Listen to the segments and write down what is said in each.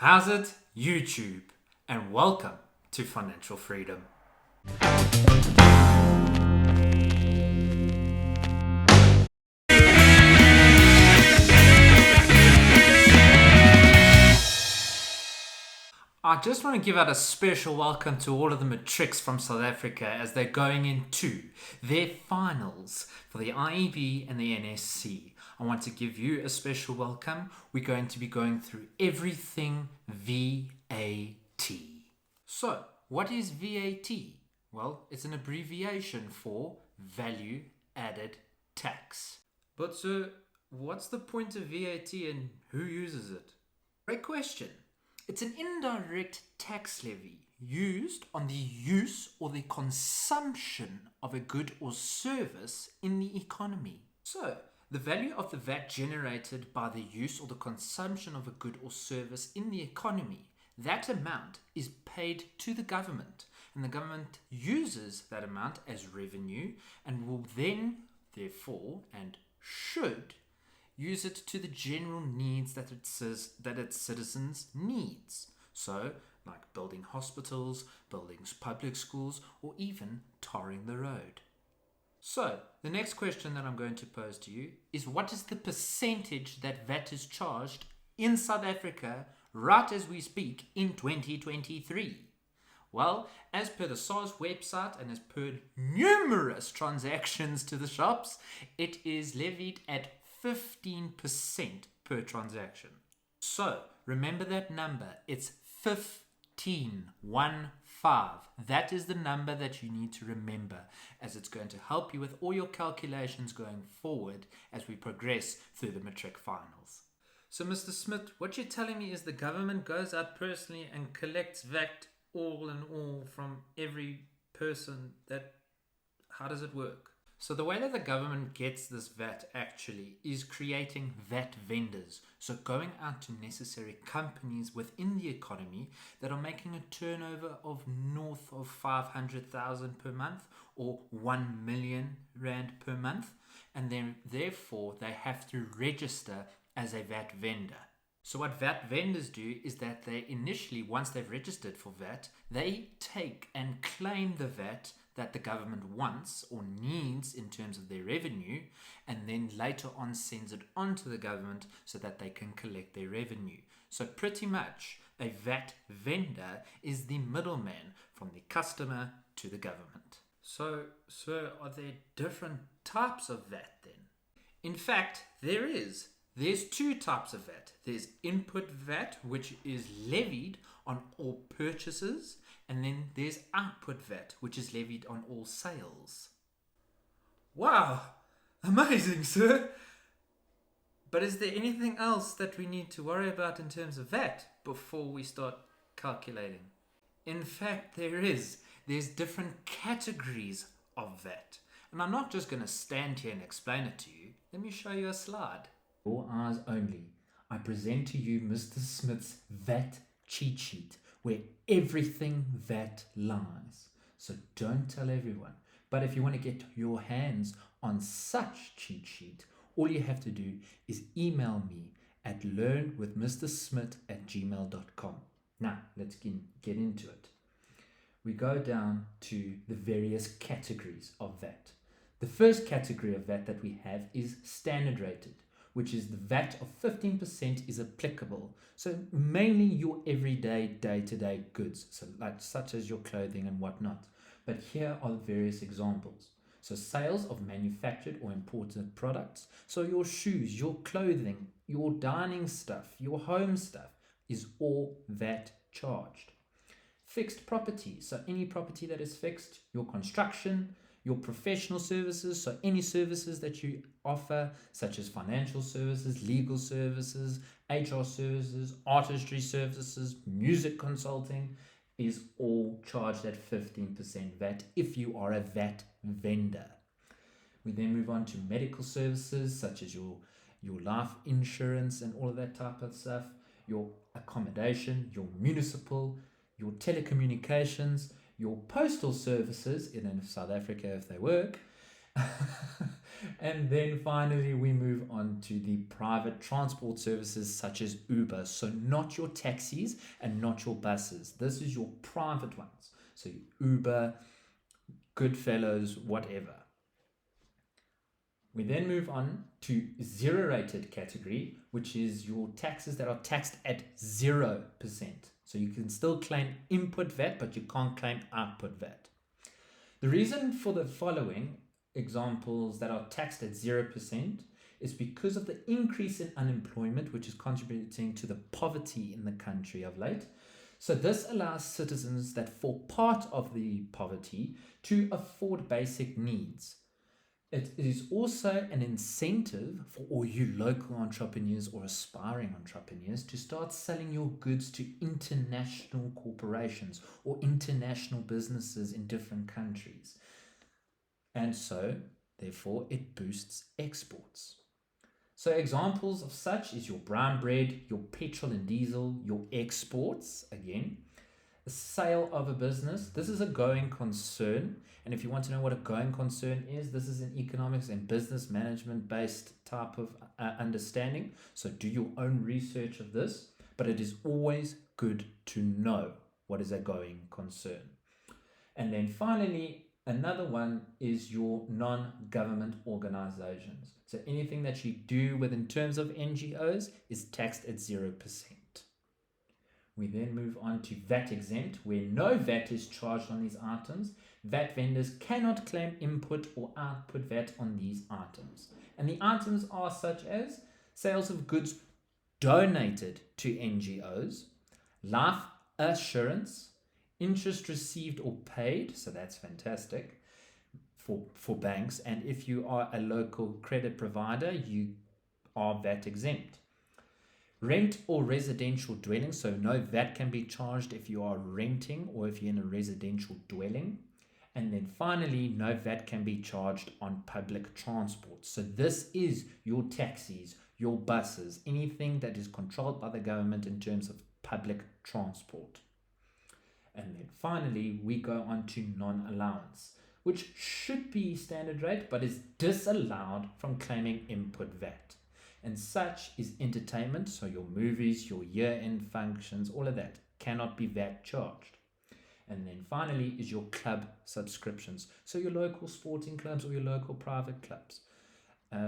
How's it, YouTube? And welcome to Financial Freedom. I just want to give out a special welcome to all of the matrics from South Africa as they're going into their finals for the IEB and the NSC. I want to give you a special welcome. We're going to be going through everything VAT. So, what is VAT? Well, it's an abbreviation for Value Added Tax. But sir, what's the point of VAT and who uses it? Great question. It's an indirect tax levy used on the use or the consumption of a good or service in the economy. So, the value of the VAT generated by the use or the consumption of a good or service in the economy, that amount is paid to the government, and the government uses that amount as revenue and will then, therefore, and should use it to the general needs that its citizens needs. So, like building hospitals, building public schools, or even tarring the road. So, the next question that I'm going to pose to you is, what is the percentage that VAT is charged in South Africa right as we speak in 2023? Well, as per the SARS website and as per numerous transactions to the shops, it is levied at 15% per transaction. So, remember that number. It's 15, 1-5. That is the number that you need to remember, as it's going to help you with all your calculations going forward as we progress through the matric finals. So, Mr. Smit, what you're telling me is the government goes out personally and collects VAT all in all from every person how does it work? So the way that the government gets this VAT actually is creating VAT vendors. So going out to necessary companies within the economy that are making a turnover of north of 500,000 per month or 1 million rand per month. And then therefore they have to register as a VAT vendor. So what VAT vendors do is that they initially, once they've registered for VAT, they take and claim the VAT that the government wants or needs in terms of their revenue, and then later on sends it on to the government so that they can collect their revenue. So pretty much a VAT vendor is the middleman from the customer to the government. So, sir, are there different types of VAT then? In fact, There's two types of VAT. There's input VAT, which is levied on all purchases, and then there's output VAT, which is levied on all sales. Wow, amazing, sir. But is there anything else that we need to worry about in terms of VAT before we start calculating? In fact, there is. There's different categories of VAT. And I'm not just going to stand here and explain it to you. Let me show you a slide. Your eyes only. I present to you Mr. Smith's VAT cheat sheet, where everything VAT lies. So don't tell everyone. But if you want to get your hands on such cheat sheet, all you have to do is email me at learnwithmrsmith@gmail.com. Now, let's get into it. We go down to the various categories of VAT. The first category of VAT that we have is standard rated, which is the VAT of 15% is applicable. So mainly your everyday, day-to-day goods, such as your clothing and whatnot. But here are the various examples. So sales of manufactured or imported products. So your shoes, your clothing, your dining stuff, your home stuff is all VAT charged. Fixed property, so any property that is fixed, your construction, your professional services, so any services that you offer, such as financial services, legal services, HR services, artistry services, music consulting, is all charged at 15% VAT if you are a VAT vendor. We then move on to medical services, such as your life insurance and all of that type of stuff, your accommodation, your municipal, your telecommunications, your postal services in South Africa if they work, And then finally, we move on to the private transport services such as Uber. So, not your taxis and not your buses. This is your private ones. So, Uber, Goodfellows, whatever. We then move on to zero rated category, which is your taxes that are taxed at 0%. So you can still claim input VAT, but you can't claim output VAT. The reason for the following examples that are taxed at 0% is because of the increase in unemployment, which is contributing to the poverty in the country of late. So this allows citizens that fall part of the poverty to afford basic needs. It is also an incentive for all you local entrepreneurs or aspiring entrepreneurs to start selling your goods to international corporations or international businesses in different countries. And so, therefore, it boosts exports. So, examples of such is your brown bread, your petrol and diesel, your exports, again, the sale of a business. This is a going concern. And if you want to know what a going concern is, this is an economics and business management based type of understanding. So do your own research of this, but it is always good to know what is a going concern. And then finally, another one is your non-government organizations. So anything that you do within terms of NGOs is taxed at 0%. We then move on to VAT exempt, where no VAT is charged on these items. VAT vendors cannot claim input or output VAT on these items. And the items are such as sales of goods donated to NGOs, life assurance, interest received or paid, so that's fantastic for banks. And if you are a local credit provider, you are VAT exempt. Rent or residential dwelling, so no VAT can be charged if you are renting or if you're in a residential dwelling. And then finally, no VAT can be charged on public transport. So this is your taxis, your buses, anything that is controlled by the government in terms of public transport. And then finally, we go on to non-allowance, which should be standard rate but is disallowed from claiming input VAT. And such is entertainment, so your movies, your year-end functions, all of that cannot be VAT charged. And then finally is your club subscriptions, so your local sporting clubs or your local private clubs.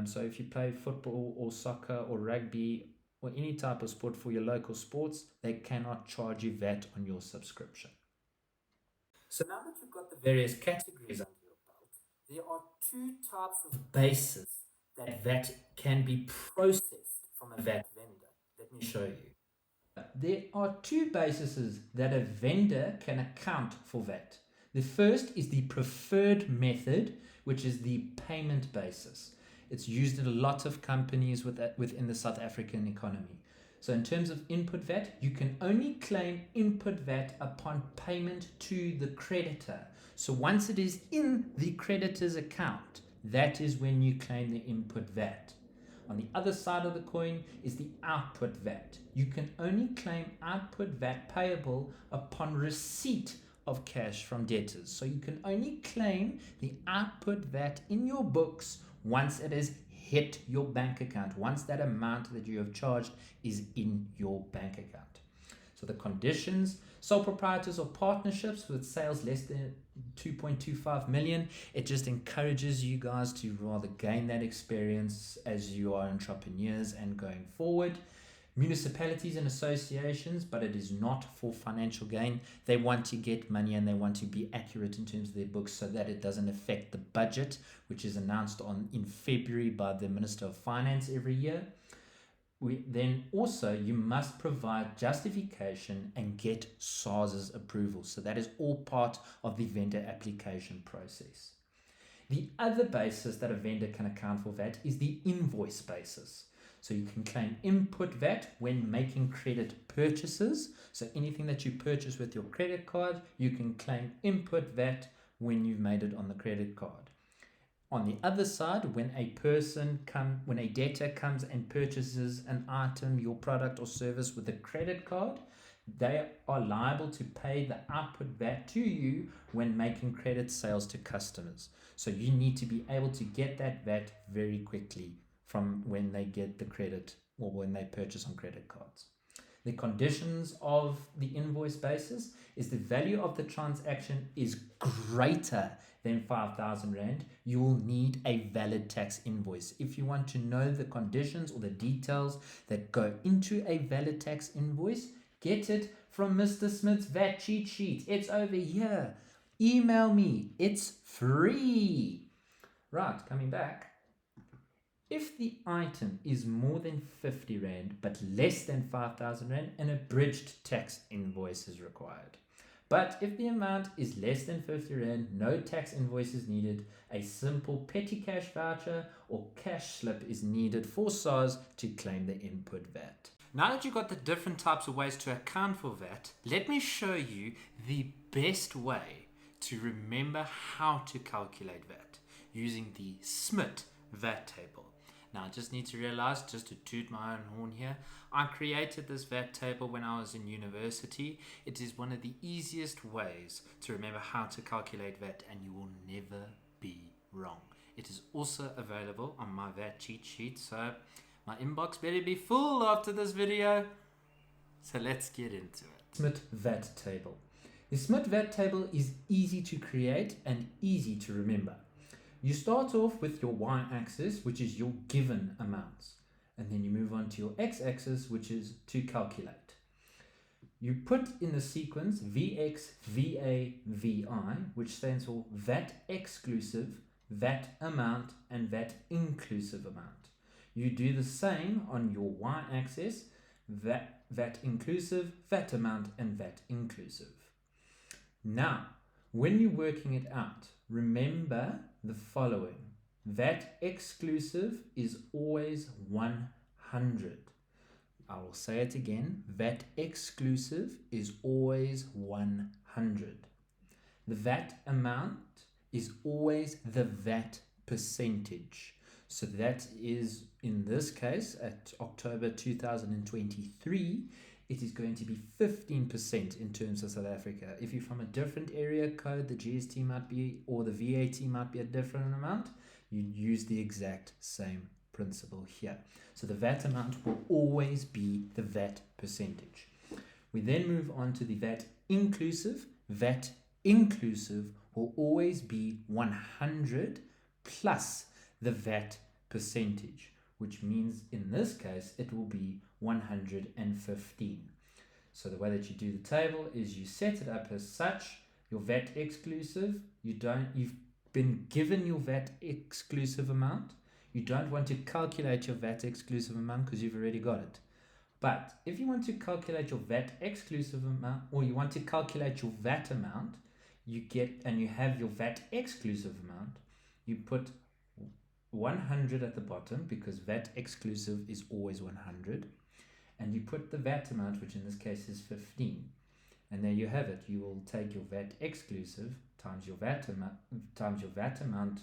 So if you play football or soccer or rugby or any type of sport for your local sports, they cannot charge you VAT on your subscription. So now that you've got the various categories under your belt, there are two types of bases that VAT can be processed from a VAT vendor. Let me show you. There are two bases that a vendor can account for VAT. The first is the preferred method, which is the payment basis. It's used in a lot of companies within the South African economy. So in terms of input VAT, you can only claim input VAT upon payment to the creditor. So once it is in the creditor's account, that is when you claim the input VAT. On the other side of the coin is the output VAT. You can only claim output VAT payable upon receipt of cash from debtors. So you can only claim the output VAT in your books once it has hit your bank account, once that amount that you have charged is in your bank account. So the conditions: sole proprietors or partnerships with sales less than 2.25 million. It just encourages you guys to rather gain that experience as you are entrepreneurs and going forward. Municipalities and associations, but it is not for financial gain. They want to get money and they want to be accurate in terms of their books so that it doesn't affect the budget, which is announced in February by the Minister of Finance every year. Then also you must provide justification and get SARS's approval. So that is all part of the vendor application process. The other basis that a vendor can account for VAT is the invoice basis. So you can claim input VAT when making credit purchases. So anything that you purchase with your credit card, you can claim input VAT when you've made it on the credit card. On the other side, when a debtor comes and purchases an item, your product or service with a credit card, They are liable to pay the output VAT to you when making credit sales to customers. So you need to be able to get that VAT very quickly from when they get the credit or when they purchase on credit cards. The conditions of the invoice basis is the value of the transaction is greater than 5,000 Rand. You will need a valid tax invoice. If you want to know the conditions or the details that go into a valid tax invoice, get it from Mr. Smith's VAT cheat sheet. It's over here. Email me. It's free. Right, coming back. If the item is more than 50 Rand but less than 5,000 Rand, an abridged tax invoice is required. But if the amount is less than 50 Rand, no tax invoice is needed. A simple petty cash voucher or cash slip is needed for SARS to claim the input VAT. Now that you've got the different types of ways to account for VAT, let me show you the best way to remember how to calculate VAT using the Smit VAT table. Now, I just need to realize, just to toot my own horn here, I created this VAT table when I was in university. It is one of the easiest ways to remember how to calculate VAT, and you will never be wrong. It is also available on my VAT cheat sheet, so my inbox better be full after this video. So let's get into it. Smit VAT table. The Smit VAT table is easy to create and easy to remember. You start off with your y-axis, which is your given amounts, and then you move on to your x-axis, which is to calculate. You put in the sequence VX, VA, VI, which stands for VAT exclusive, VAT amount, and VAT inclusive amount. You do the same on your y-axis, VAT inclusive, VAT amount, and VAT inclusive. Now, when you're working it out, remember the following. VAT exclusive is always 100. I will say it again. VAT exclusive is always 100. The VAT amount is always the VAT percentage. So that is, in this case, at October 2023, it is going to be 15% in terms of South Africa. If you're from a different area code, the GST might be, or the VAT might be a different amount, you use the exact same principle here. So the VAT amount will always be the VAT percentage. We then move on to the VAT inclusive. VAT inclusive will always be 100 plus the VAT percentage, which means in this case it will be 115. So the way that you do the table is you set it up as such. Your VAT exclusive, you've been given your VAT exclusive amount. You don't want to calculate your VAT exclusive amount because you've already got it. But if you want to calculate your VAT exclusive amount, or you want to calculate your VAT amount, you have your VAT exclusive amount, you put 100 at the bottom because VAT exclusive is always 100, and you put the VAT amount, which in this case is 15, and there you have it. You will take your VAT exclusive times your VAT amount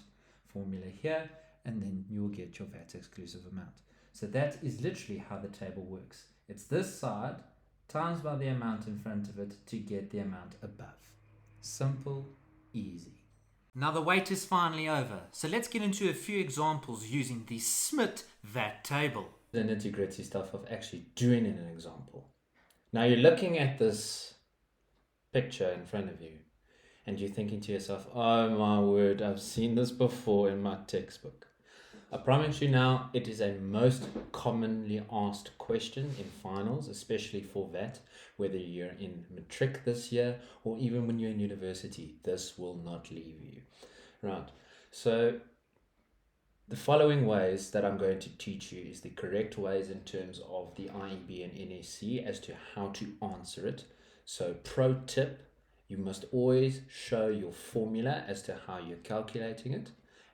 formula here, and then you will get your VAT exclusive amount. So that is literally how the table works. It's this side times by the amount in front of it to get the amount above. Simple, easy. Now the wait is finally over, so let's get into a few examples using the Smit VAT table. The nitty-gritty stuff of actually doing an example. Now you're looking at this picture in front of you and you're thinking to yourself, oh my word, I've seen this before in my textbook. I promise you now, it is a most commonly asked question in finals, especially for VAT, whether you're in matric this year or even when you're in university. This will not leave you. Right, so the following ways that I'm going to teach you is the correct ways in terms of the IEB and NSC as to how to answer it. So pro tip, you must always show your formula as to how you're calculating it,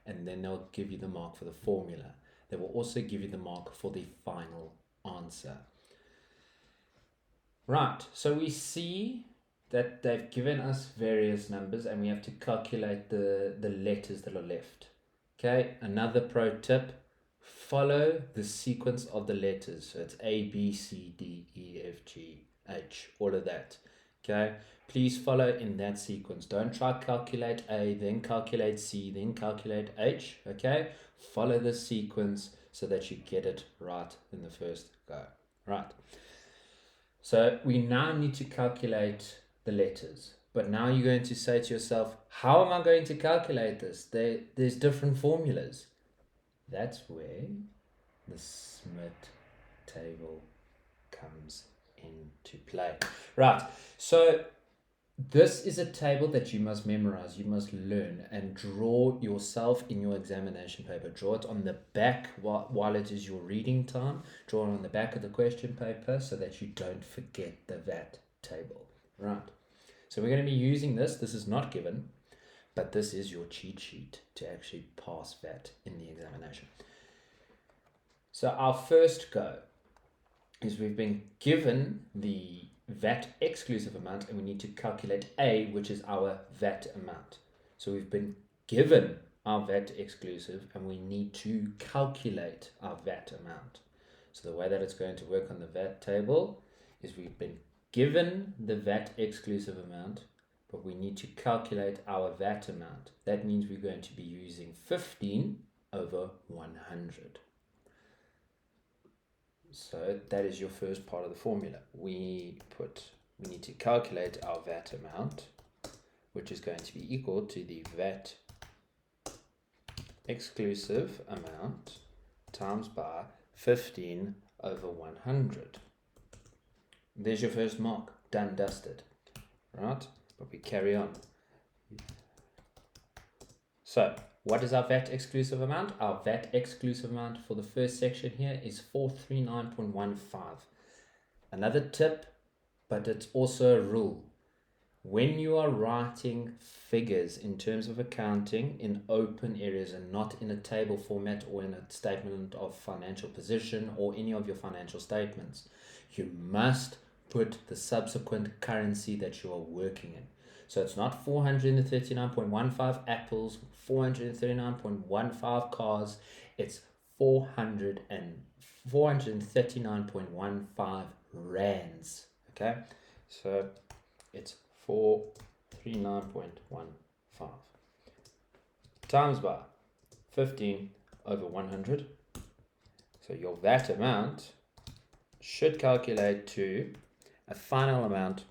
and then they'll give you the mark for the formula. They will also give you the mark for the final answer. Right, so we see that they've given us various numbers and we have to calculate the letters that are left. Okay, another pro tip, follow the sequence of the letters. So it's A, B, C, D, E, F, G, H, all of that. Okay, please follow in that sequence. Don't try calculate A, then calculate C, then calculate H. Okay, follow the sequence so that you get it right in the first go. Right. So we now need to calculate the letters. But now you're going to say to yourself, how am I going to calculate this? There's different formulas. That's where the Smit table comes into play. Right, so this is a table that you must memorize, you must learn and draw yourself in your examination paper. Draw it on the back while it is your reading time. Draw it on the back of the question paper so that you don't forget the VAT table. Right, so we're going to be using this. This is not given, but this is your cheat sheet to actually pass VAT in the examination. So our first go is we've been given the VAT exclusive amount and we need to calculate A, which is our VAT amount. So we've been given our VAT exclusive and we need to calculate our VAT amount. So the way that it's going to work on the VAT table is we've been given the VAT exclusive amount, but we need to calculate our VAT amount. That means we're going to be using 15 over 100. So that is your first part of the formula. We need to calculate our VAT amount, which is going to be equal to the VAT exclusive amount times by 15 over 100. There's your first mark, done, dusted, right? But we carry on. So what is our VAT exclusive amount? Our VAT exclusive amount for the first section here is 439.15. Another tip, but it's also a rule. When you are writing figures in terms of accounting in open areas and not in a table format or in a statement of financial position or any of your financial statements, you must put the subsequent currency that you are working in. So it's not 439.15 apples, 439.15 cars, it's 439.15 rands. Okay, so it's 439.15 times by 15 over 100. So your VAT amount should calculate to a final amount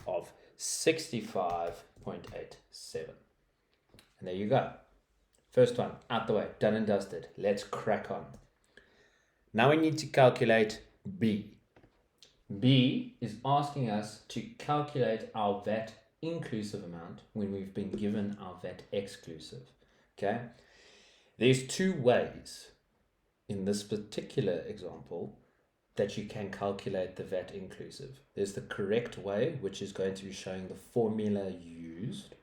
of 65.87. And there you go. First one out the way, done and dusted. Let's crack on. Now we need to calculate B. B is asking us to calculate our VAT inclusive amount when we've been given our VAT exclusive. Okay? There's two ways in this particular example that you can calculate the VAT inclusive. There's the correct way, which is going to be showing the formula used,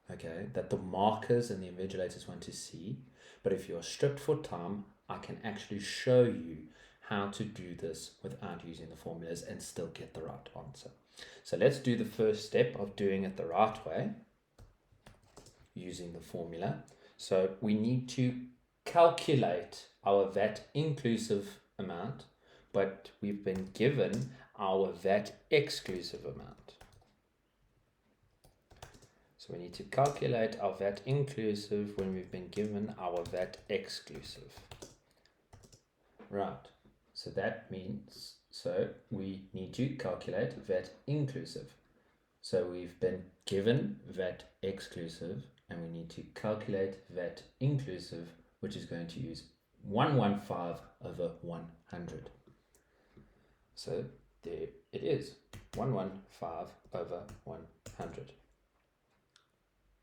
okay, that the markers and the invigilators want to see. But if you're stripped for time, I can actually show you how to do this without using the formulas and still get the right answer. So let's do the first step of doing it the right way using the formula. So we need to calculate our VAT inclusive amount, but we've been given our VAT exclusive amount. So we need to calculate our VAT inclusive when we've been given our VAT exclusive. Right, so that means, so we need to calculate VAT inclusive. So we've been given VAT exclusive and we need to calculate VAT inclusive, which is going to use 115 over 100. So there it is, 115 over 100.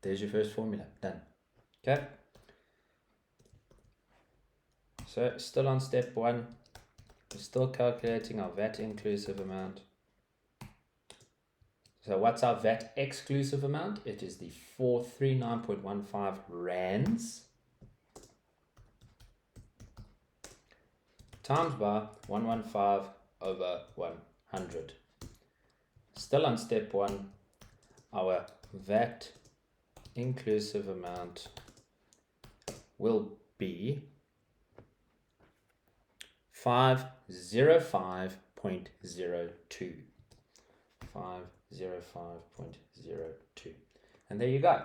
There's your first formula, done. Okay. So still on step one, we're still calculating our VAT inclusive amount. So what's our VAT exclusive amount? It is the 439.15 rands times by 115 over 100. Still on step one, our VAT inclusive amount will be 505.02. 505.02. And there you go.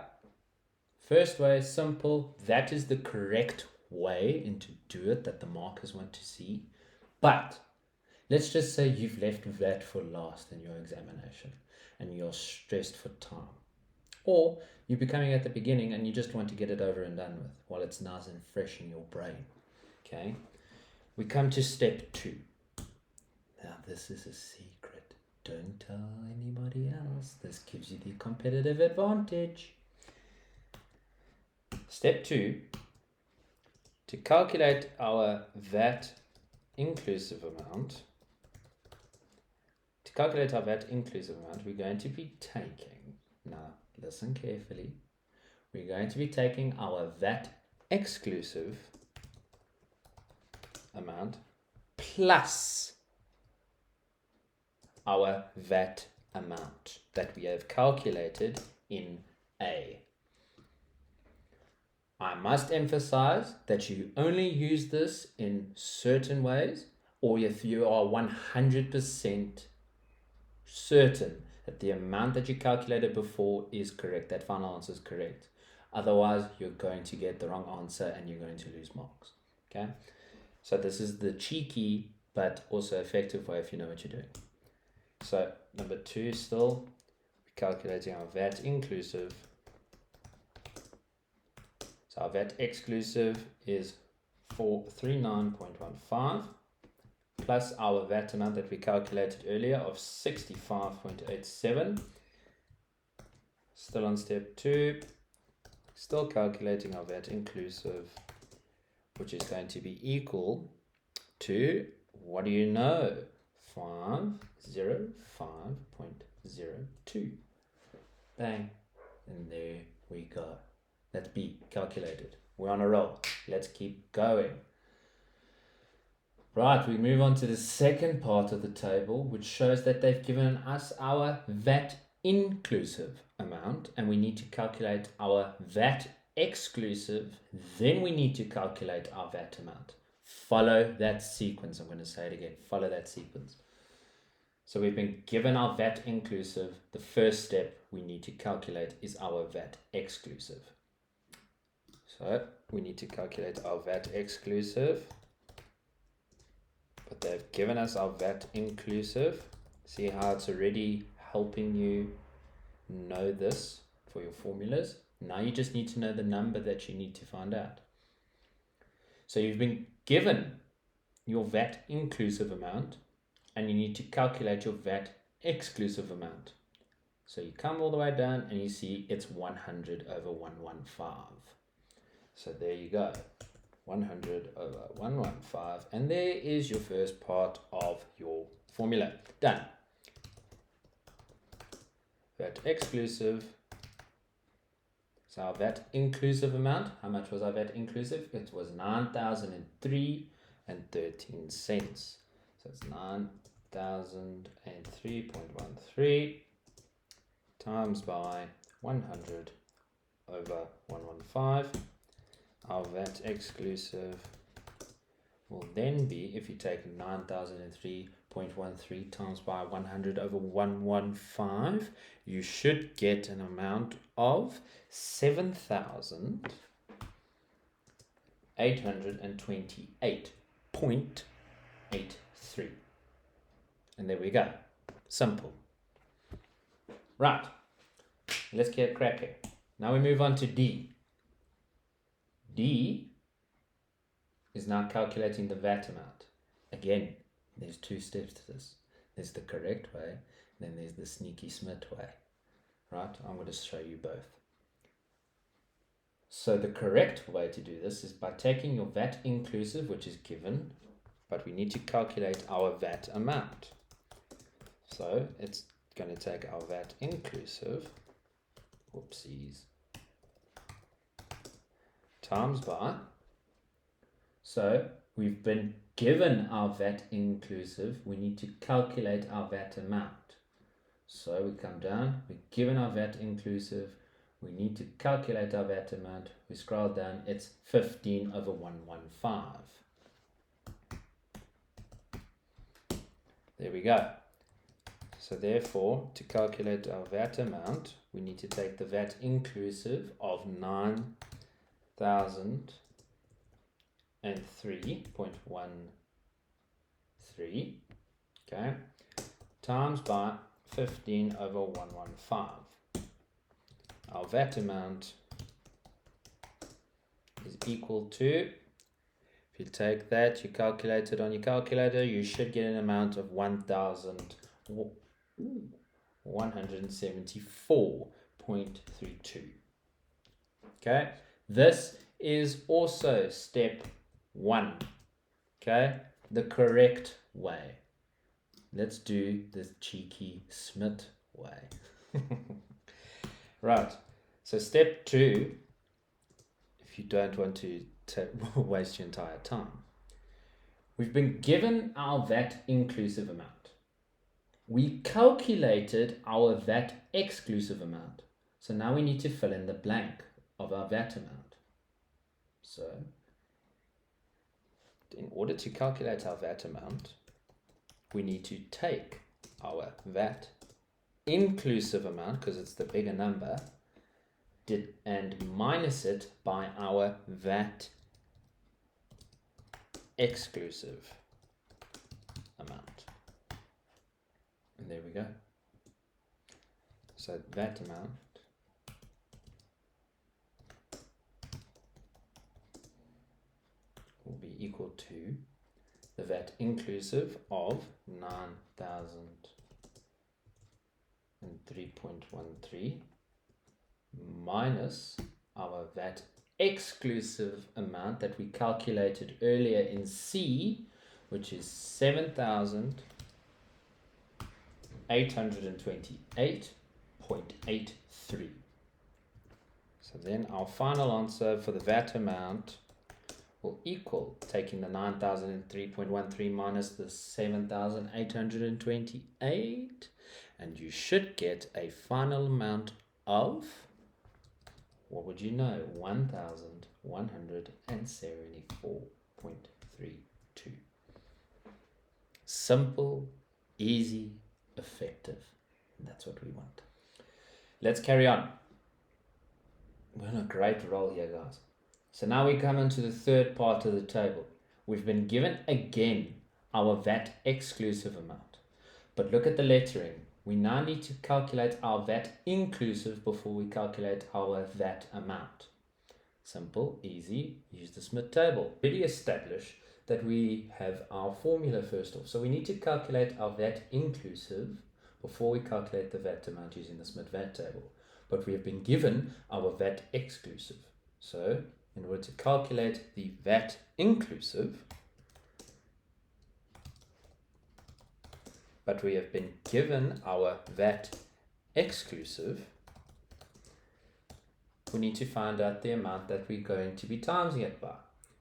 First way is simple. That is the correct way and to do it that the markers want to see. But let's just say you've left VAT for last in your examination and you're stressed for time. Or you're becoming at the beginning and you just want to get it over and done with while it's nice and fresh in your brain. Okay? We come to step 2. Now this is a secret. Don't tell anybody else. This gives you the competitive advantage. Step 2. To calculate our VAT inclusive amount, we're going to be taking, now listen carefully, we're going to be taking our VAT exclusive amount plus our VAT amount that we have calculated in A. I must emphasize that you only use this in certain ways, or if you are 100% certain that the amount that you calculated before is correct, that final answer is correct. Otherwise, you're going to get the wrong answer and you're going to lose marks. Okay? So this is the cheeky but also effective way if you know what you're doing. So number 2 still, we're calculating our VAT inclusive. So our VAT exclusive is 439.15 plus our VAT amount that we calculated earlier of 65.87. Still on step 2, still calculating our VAT inclusive, which is going to be equal to, what do you know, 505.02. Bang. And there we go. That's B, calculated. We're on a roll. Let's keep going. Right, we move on to the second part of the table, which shows that they've given us our VAT inclusive amount, and we need to calculate our VAT exclusive. Then we need to calculate our VAT amount. Follow that sequence. I'm going to say it again. Follow that sequence. So we've been given our VAT inclusive. The first step we need to calculate is our VAT exclusive. So we need to calculate our VAT exclusive, but they've given us our VAT inclusive. See how it's already helping you know this for your formulas. Now you just need to know the number that you need to find out. So you've been given your VAT inclusive amount and you need to calculate your VAT exclusive amount. So you come all the way down and you see it's 100 over 115. So there you go, 100 over 115, and there is your first part of your formula. Done. VAT exclusive. So our VAT inclusive amount, how much was our VAT inclusive? It was 9,003.13 cents. So it's 9,003.13 times by 100 over 115. Our VAT exclusive will then be, if you take 9,003.13 times by 100 over 115, you should get an amount of 7,828.83. And there we go. Simple. Right. Let's get cracking. Now we move on to D. D is now calculating the VAT amount. Again, there's 2 steps to this. There's the correct way, then there's the sneaky Smit way. Right? I'm going to show you both. So the correct way to do this is by taking your VAT inclusive, which is given, but we need to calculate our VAT amount. So it's going to take our VAT inclusive, whoopsies, times by, so we've been given our VAT inclusive, we need to calculate our VAT amount. So we come down, we're given our VAT inclusive, we need to calculate our VAT amount, we scroll down, it's 15 over 115. There we go. So therefore, to calculate our VAT amount, we need to take the VAT inclusive of 9,003.13, okay, times by 15 over 115. Our VAT amount is equal to, if you take that, you calculate it on your calculator, you should get an amount of 1,174.32. Okay, this is also step 1. Okay, the correct way. Let's do the cheeky Smit way. Right, so step 2, if you don't want to waste your entire time, we've been given our VAT inclusive amount. We calculated our VAT exclusive amount. So now we need to fill in the blank of our VAT amount. So in order to calculate our VAT amount, we need to take our VAT inclusive amount, because it's the bigger number, and minus it by our VAT exclusive amount. And there we go. So that amount will be equal to the VAT inclusive of 9,003.13 minus our VAT exclusive amount that we calculated earlier in C, which is 7,828.83. So then our final answer for the VAT amount will equal, taking the 9,003.13 minus the 7,828, and you should get a final amount of, what would you know, 1,174.32. Simple, easy, effective. And that's what we want. Let's carry on. We're on a great roll here, guys. So now we come into the third part of the table. We've been given again our VAT exclusive amount. But look at the lettering. We now need to calculate our VAT inclusive before we calculate our VAT amount. Simple, easy, use the Smit table. Already established that we have our formula first off. So we need to calculate our VAT inclusive before we calculate the VAT amount using the Smit VAT table. But we have been given our VAT exclusive. So in order to calculate the VAT inclusive, but we have been given our VAT exclusive, we need to find out the amount that we're going to be timesing it by.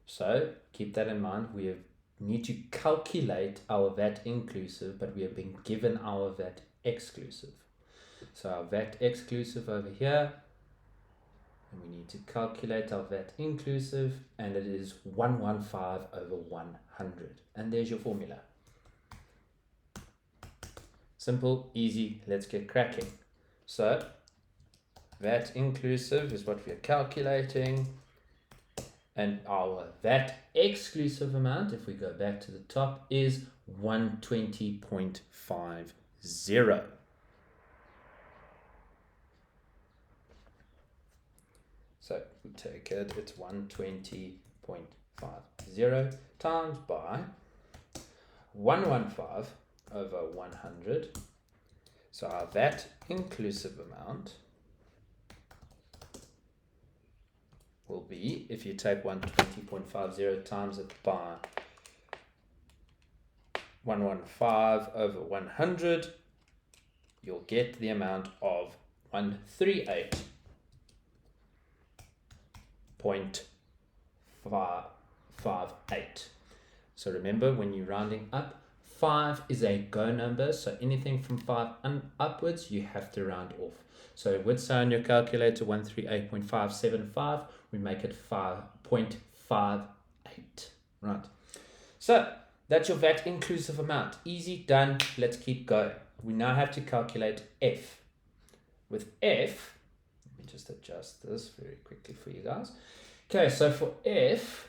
So keep that in mind. We need to calculate our VAT inclusive, but we have been given our VAT exclusive. So our VAT exclusive over here, and we need to calculate our VAT inclusive, and it is 115 over 100. And there's your formula. Simple, easy, let's get cracking. So VAT inclusive is what we are calculating, and our VAT exclusive amount, if we go back to the top, is 120.50. So we take it, it's 120.50 times by 115 over 100. So our VAT inclusive amount will be, if you take 120.50 times it by 115 over 100, you'll get the amount of 138.558. So remember, when you're rounding up, 5 is a go number, so anything from 5 upwards you have to round off. So it would say on your calculator 138.575, we make it 5.58. Right. So that's your VAT inclusive amount. Easy, done. Let's keep going. we now have to calculate F. With F, let me just adjust this very quickly for you guys. Okay, so for F,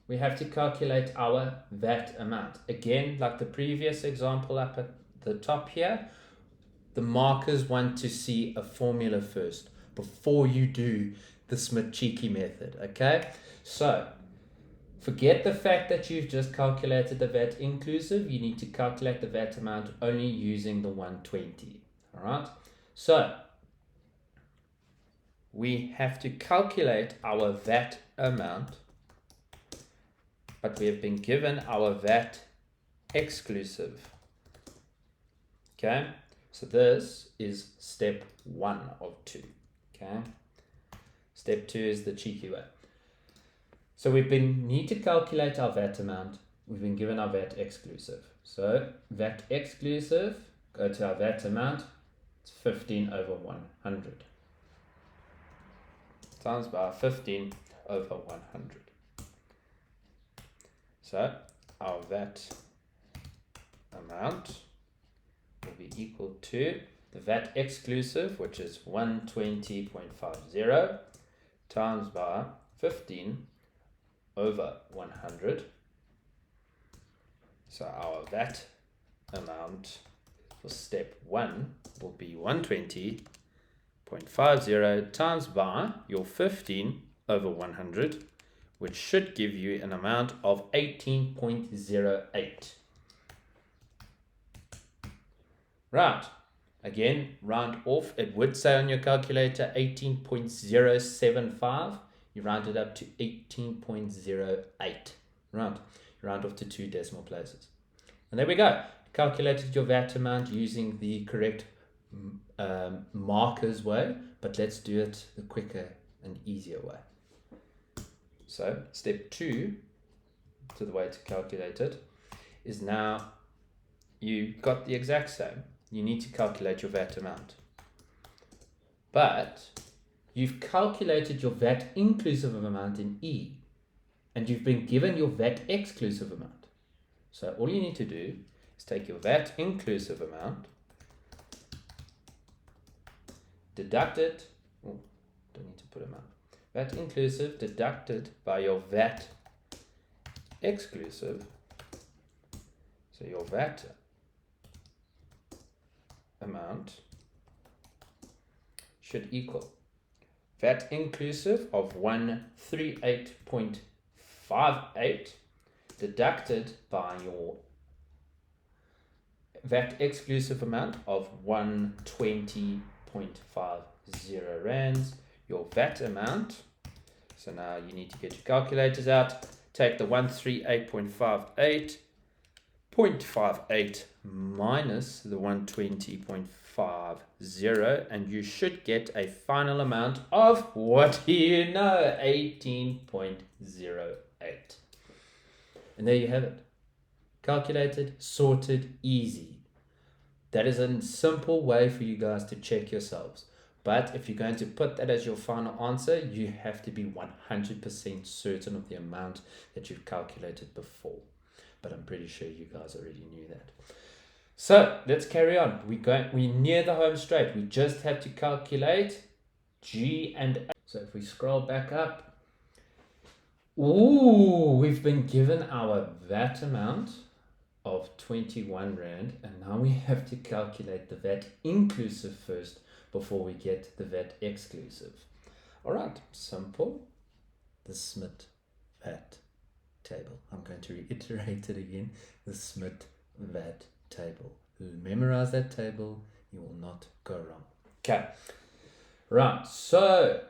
we have to calculate our VAT amount. Again, like the previous example up at the top here, the markers want to see a formula first before you do the Smit cheeky method, okay? So, forget the fact that you've just calculated the VAT inclusive. You need to calculate the VAT amount only using the 120, all right? So, we have to calculate our VAT amount, but we have been given our VAT exclusive, okay? So this is step 1 of 2, okay? Step 2 is the cheeky way. So need to calculate our VAT amount. We've been given our VAT exclusive. So VAT exclusive, go to our VAT amount, it's 15 over 100. Times by 15 over 100. So our VAT amount will be equal to the VAT exclusive, which is 120.50, times by 15 over 100. So our VAT amount for step 1 will be 120.50 times by your 15 over 100, which should give you an amount of 18.08. Right, again, round off. It would say on your calculator 18.075. You round it up to 18.08. Right, you round off to 2 decimal places. And there we go. Calculated your VAT amount using the correct markers way, but let's do it the quicker and easier way. So step 2 to the way to calculate it is now you got the exact same. You need to calculate your VAT amount. But you've calculated your VAT inclusive amount in E, and you've been given your VAT exclusive amount. So all you need to do is take your VAT inclusive amount, deduct it, don't need to put amount, VAT inclusive deducted by your VAT exclusive. So your VAT amount should equal VAT inclusive of 138.58 deducted by your VAT exclusive amount of 120.50 rands, your VAT amount. So now you need to get your calculators out, take the 138.58 minus the 120.50, and you should get a final amount of, what do you know, 18.08. And there you have it. Calculated, sorted, easy. That is a simple way for you guys to check yourselves. But if you're going to put that as your final answer, you have to be 100% certain of the amount that you've calculated before. But I'm pretty sure you guys already knew that. So let's carry on. We're near the home straight. We just have to calculate G and A. So if we scroll back up, we've been given our VAT amount of 21 Rand, and now we have to calculate the VAT inclusive first before we get the VAT exclusive. All right, simple. The Smit VAT table. I'm going to reiterate it again. The Smit VAT table. Memorize that table. You will not go wrong. Okay. Right. So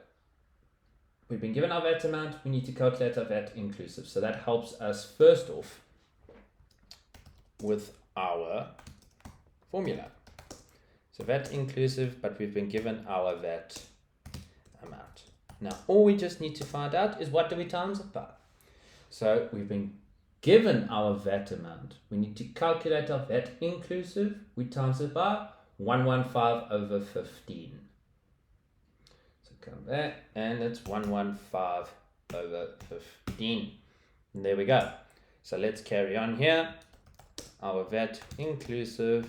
we've been given our VAT amount. We need to calculate our VAT inclusive. So that helps us first off with our formula. So VAT inclusive, but we've been given our VAT amount. Now, all we just need to find out is what do we times it by? So we've been given our VAT amount. We need to calculate our VAT inclusive. We times it by 115 over 15. So come back, and it's 115 over 15. And there we go. So let's carry on here. Our VAT inclusive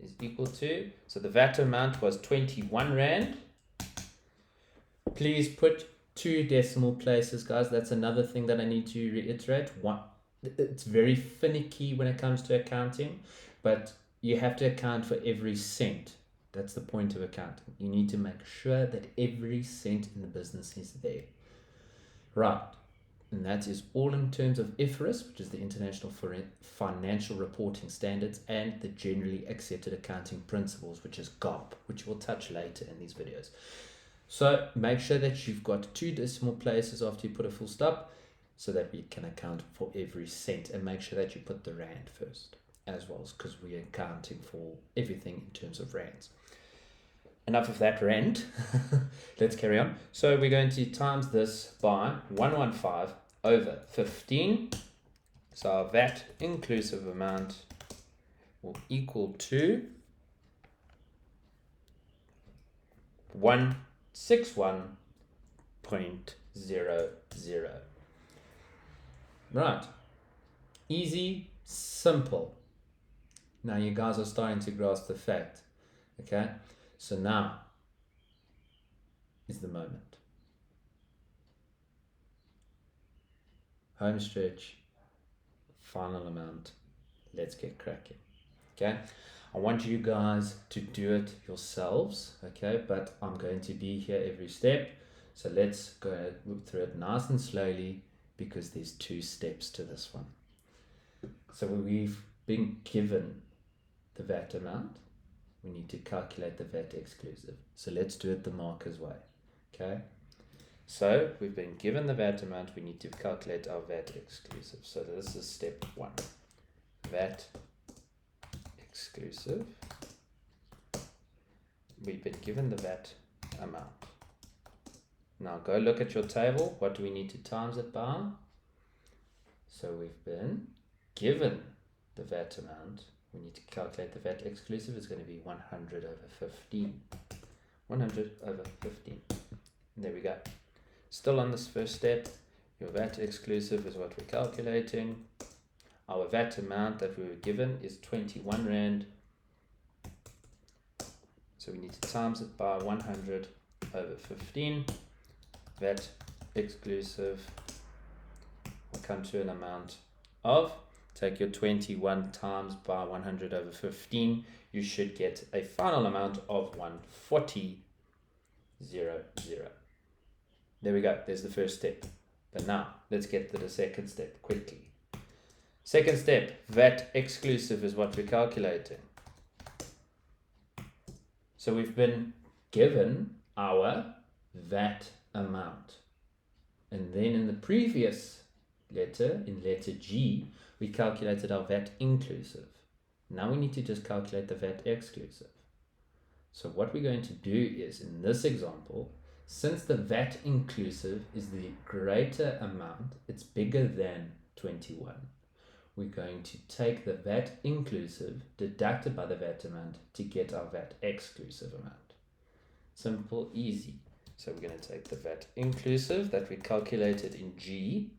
is equal to, so the VAT amount was 21 Rand. Please put 2 decimal places, guys. That's another thing that I need to reiterate. It's very finicky when it comes to accounting, but you have to account for every cent. That's the point of accounting. You need to make sure that every cent in the business is there. Right. And that is all in terms of IFRS, which is the International Financial Reporting Standards, and the Generally Accepted Accounting Principles, which is GAAP, which we'll touch later in these videos. So make sure that you've got 2 decimal places after you put a full stop, so that we can account for every cent, and make sure that you put the Rand first as well, because we're accounting for everything in terms of Rands. Enough of that Rand. Let's carry on. So we're going to times this by 115 over 15. So our VAT inclusive amount will equal to 161.00. Right. Easy, simple. Now you guys are starting to grasp the fact. Okay? So now is the moment. Home stretch, final amount. Let's get cracking. Okay? I want you guys to do it yourselves. Okay? But I'm going to be here every step. So let's go through it nice and slowly, because there's 2 steps to this one. So we've been given the VAT amount. We need to calculate the VAT exclusive. So let's do it the Markers way. Okay? So we've been given the VAT amount. We need to calculate our VAT exclusive. So this is step 1. VAT exclusive. We've been given the VAT amount. Now go look at your table. What do we need to times it by? So we've been given the VAT amount. We need to calculate the VAT exclusive. It's going to be 100 over 15. 100 over 15. And there we go. Still on this first step, your VAT exclusive is what we're calculating. Our VAT amount that we were given is 21 Rand. So we need to times it by 100 over 15. VAT exclusive will come to an amount of, take your 21 times by 100 over 15, you should get a final amount of 140.00. There we go, there's the first step. But now, let's get to the second step quickly. Second step, VAT exclusive is what we're calculating. So we've been given our VAT amount. And then in the previous letter, in letter G, we calculated our VAT inclusive. Now we need to just calculate the VAT exclusive. So what we're going to do is, in this example, since the VAT inclusive is the greater amount, it's bigger than 21, we're going to take the VAT inclusive deducted by the VAT amount to get our VAT exclusive amount. Simple, easy. So we're going to take the VAT inclusive that we calculated in G,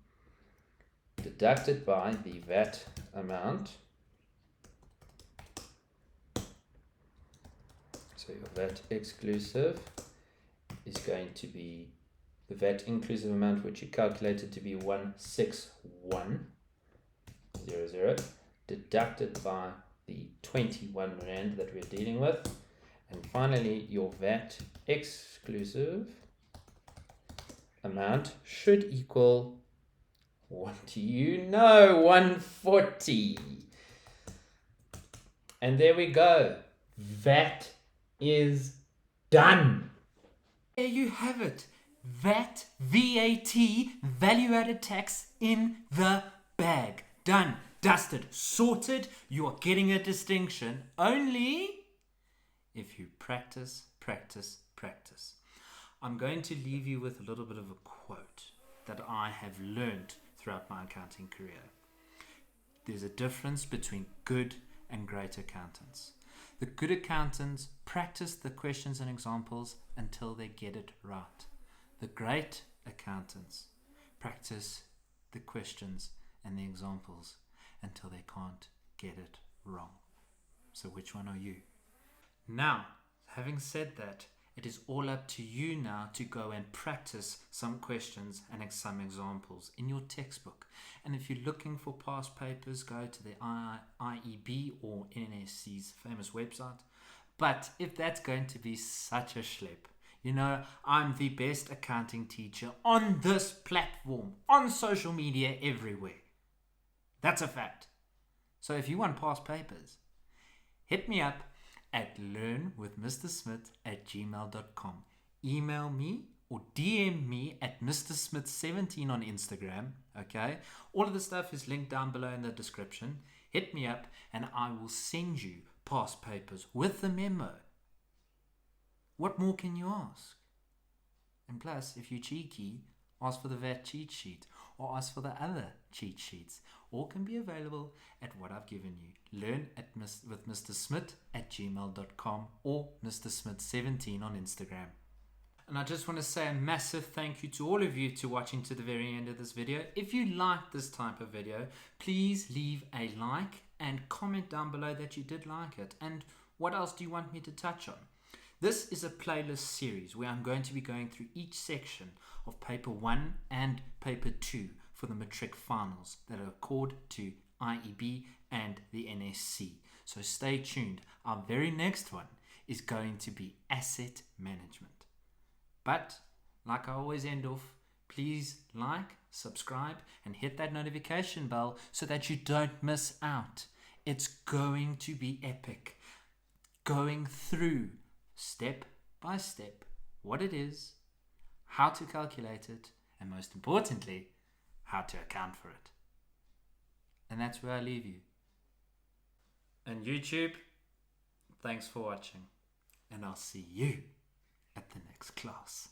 deducted by the VAT amount. So your VAT exclusive is going to be the VAT inclusive amount, which you calculated to be 161.00, deducted by the 21 Rand that we're dealing with. And finally, your VAT exclusive amount should equal, what do you know, 140. And there we go. VAT is done. There you have it. VAT, value added tax in the bag. Done, dusted, sorted. You are getting a distinction only if you practice, practice, practice. I'm going to leave you with a little bit of a quote that I have learned throughout my accounting career. There's a difference between good and great accountants. The good accountants practice the questions and examples until they get it right. The great accountants practice the questions and the examples until they can't get it wrong. So which one are you? Now, having said that, it is all up to you now to go and practice some questions and some examples in your textbook. And if you're looking for past papers, go to the IEB or NSC's famous website. But if that's going to be such a schlep, you know, I'm the best accounting teacher on this platform, on social media, everywhere. That's a fact. So if you want past papers, hit me up at learnwithmrsmith@gmail.com. Email me or DM me at mrsmith17 on Instagram. Okay, all of the stuff is linked down below in the description. Hit me up and I will send you past papers with the memo. What more can you ask? And plus, if you're cheeky, ask for the VAT cheat sheet or ask for the other cheat sheets. All can be available at what I've given you. Learn with Mr. Smit at gmail.com or Mr. Smit17 on Instagram. And I just want to say a massive thank you to all of you to watching to the very end of this video. If you like this type of video, please leave a like and comment down below that you did like it. And what else do you want me to touch on? This is a playlist series where I'm going to be going through each section of paper 1 and paper 2 for the matric finals that are accorded to IEB and the NSC. So stay tuned. Our very next one is going to be asset management. But like I always end off, please like, subscribe and hit that notification bell so that you don't miss out. It's going to be epic. Going through step by step what it is, how to calculate it, and most importantly, how to account for it. And that's where I leave you. And YouTube, thanks for watching, and I'll see you at the next class.